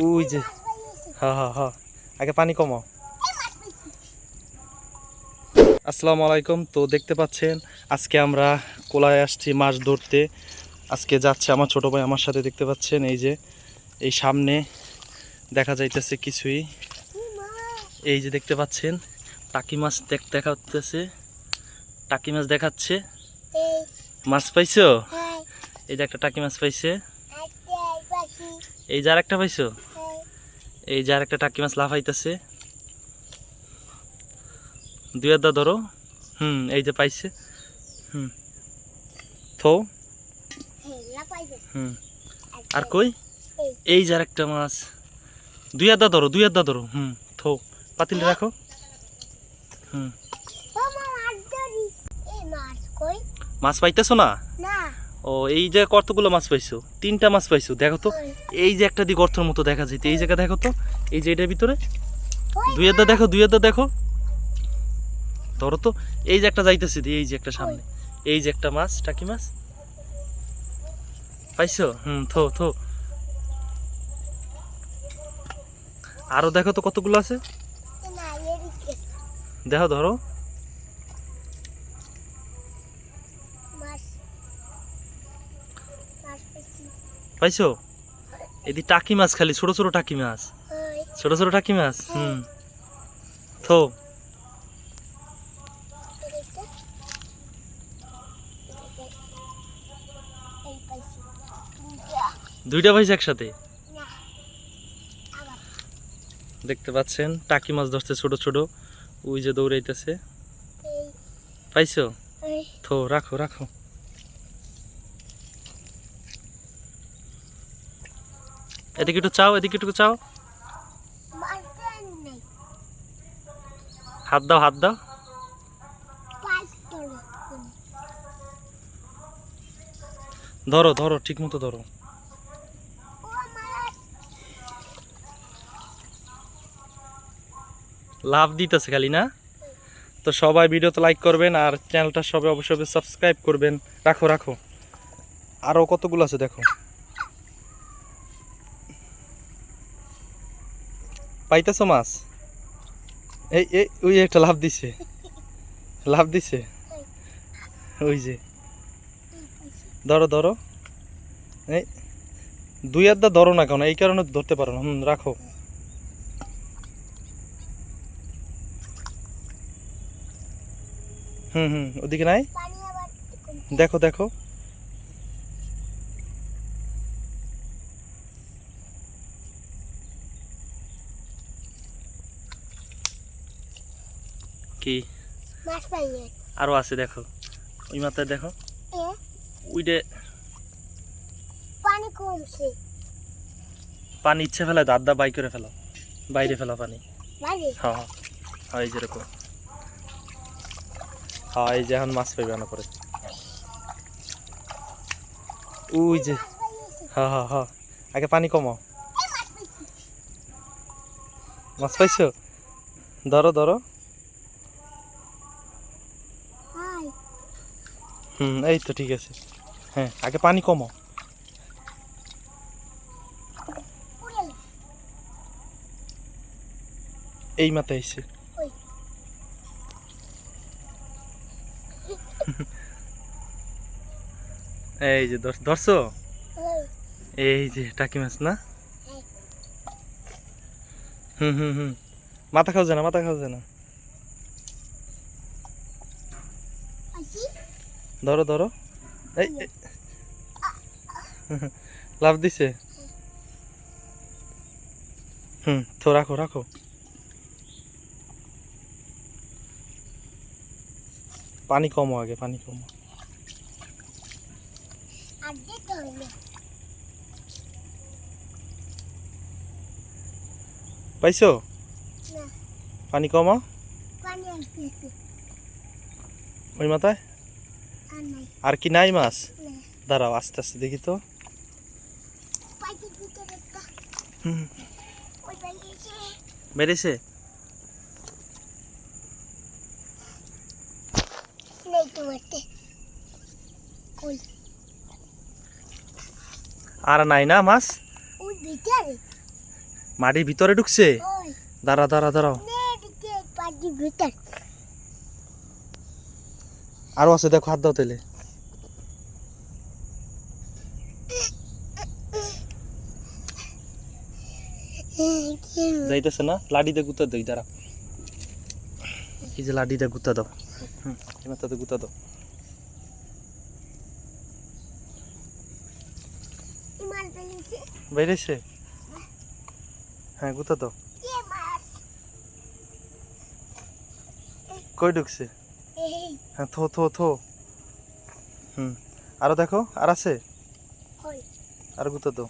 ওই যে হ্যাঁ হ্যাঁ হ্যাঁ আগে পানি কমাও। আসসালামু আলাইকুম। তো দেখতে পাচ্ছেন আজকে আমরা কোলায় আসছি মাছ ধরতে। আজকে যাচ্ছে আমার ছোট ভাই আমার সাথে। দেখতে পাচ্ছেন এই যে এই সামনে দেখা যাইতেছে কিছুই, এই যে দেখতে পাচ্ছেন টাকি মাছ দেখা হচ্ছে, টাকি মাছ দেখাচ্ছে। মাছ পাইছো? এই যে একটা টাকি মাছ পাইছে। এই যে আর একটা পাইছো? এই যে আর একটা টাকি মাছ লাফাইতেছে। দুই আদা ধরো। এই যে পাইছে। থো। আর কই? এই যে আর একটা মাছ। দুই আদা ধরো, দুই আদা ধরো। থো পাতিল রাখো। মাছ পাইতেছো না? ও এই যে কতগুলো মাছ পাইছো? তিনটা মাছ পাইছো। দেখো তো এই যে একটা দিক গর্তের মতো দেখা যাইতে, এই জায়গা দেখো তো, এই যে এটার ভিতরে দুই আদা দেখো, দুই আদা দেখো, ধরো তো। এই যে একটা যাইতেছে, এই যে একটা সামনে, এই যে একটা মাছ, টাকি মাছ পাইছো? থো থো। আরো দেখো তো কতগুলো আছে, দেখো ধরো। পাইছো? এদি টাকি মাছ, খালি ছোট ছোট টাকি মাছ, ছোট ছোট টাকি মাছ। থো। দুইটা পাইছে একসাথে। দেখতে পাচ্ছেন টাকি মাছ ধরছে ছোট ছোট, ওই যে দৌড়াইতেছে। পাইছো? থো রাখো রাখো। এদিকে একটু চাও, এদিকে একটু চাও। হাত দাও, হাত দাও। ধরো ধরো, ঠিক মতো ধরো। লাভ দিতেছে খালি না। তো সবাই ভিডিওতে লাইক করবেন আর চ্যানেলটা সবাই অবশ্যই সাবস্ক্রাইব করবেন। রাখো রাখো। আরো কতগুলো আছে দেখো। পাইতেছো মাছ? এই এই ওই একটা লাভ দিছে, লাভ দিছে। ওই যে ধরো ধরো। এই দুই আধা ধরো না, কেন এই কারণে ধরতে পারো না। রাখো। ওদিকে নাই, দেখো দেখো। কি আরো আছে দেখো, ওই মাথায় দেখো। ওইটা পানি কমছে, পানি ইচ্ছে ফেলে দাদা বাই করে ফেলো, বাইরে ফেলো পানি। হ্যাঁ হ্যাঁ এই যেরকম। হ্যাঁ এই যে এখন মাছ পাইবে না পরে। ওই যে হ্যাঁ হ্যাঁ হ্যাঁ আগে পানি কমাও। মাছ পাইছো? ধরো ধরো। এই তো ঠিক আছে। হ্যাঁ আগে পানি কমাও। এই মাথায় এসে এই যে ধরছো, এই যে টাকি মাছ না। মাথা খাও না, মাথা খাও না। ধরো ধরো। এই লাভ দিছে। তো রাখো রাখো। পানি কমো, আগে পানি কমো। পাইছো? পানি কমো। ওই মাথায় আর কি নাই মাছ? দাঁড়াও আস্তে আস্তে দেখি তো। বেড়েছে। আর নাই না মাছ? মাটির ভিতরে ঢুকছে? দাঁড়া দাঁড়া দাঁড়াও, আরো আছে দেখো, হাত দাও তাইলে। যাইতেছে না, লাঠিতে গুতা দাও, দাঁড়া, এই যে লাঠিতে গুতা দাও, এমাতাতে গুতা দাও। বাইরেছে? হ্যাঁ গুতা দাও। কই ঢুকছে? হ্যাঁ থো থো থো। আরো দেখো, আর আছে, আর গুতা দাও।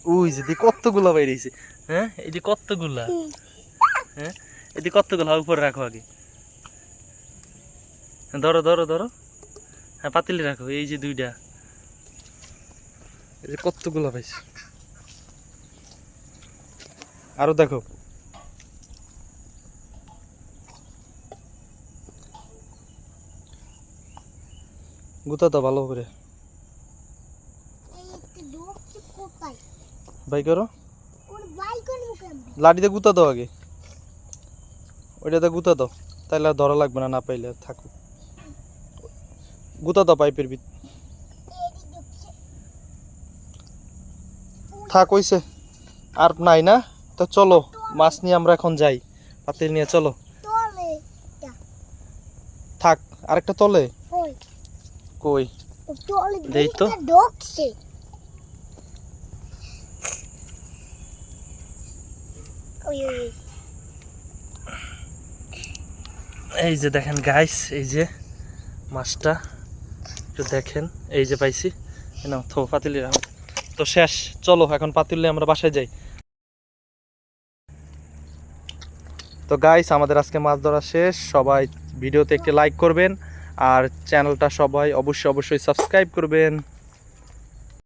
ওই যে কতগুলা বাইরেছে। হ্যাঁ এই যে কতগুলা, হ্যাঁ এই যে কতগুলা, উপরে রাখো আগে, ধরো ধরো ধরো, হ্যাঁ পাতিলে রাখো, এই যে দুইটা, এই যে কতগুলা পাইছে। আরো দেখো, গুতা দাও ভালো করে, বাই করো, লাঠিতে গুতা দাও আগে, ওইটাতে গুতা দাও, তাইলে আর ধরা লাগবে না, না পাইলে থাকো, গুতা দাও পাইপের ভিতর, থাক হইছে, আর নাই না? তো চলো মাছ নিয়ে আমরা এখন যাই, পাতিল নিয়ে চলো। থাক, আরেকটা তলে কই দেই তো। এই যে দেখেন গাইস, এই যে মাছটা একটু দেখেন, এই যে পাইছি, নাও থো পাতিলে রাখো। তো শেষ, চলো এখন পাতিলে আমরা বাসায় যাই। তো গাইস আমাদের আজকে মাছ ধরা শেষ, সবাই ভিডিওতে একটি লাইক করবেন আর চ্যানেলটা সবাই অবশ্যই সাবস্ক্রাইব করবেন।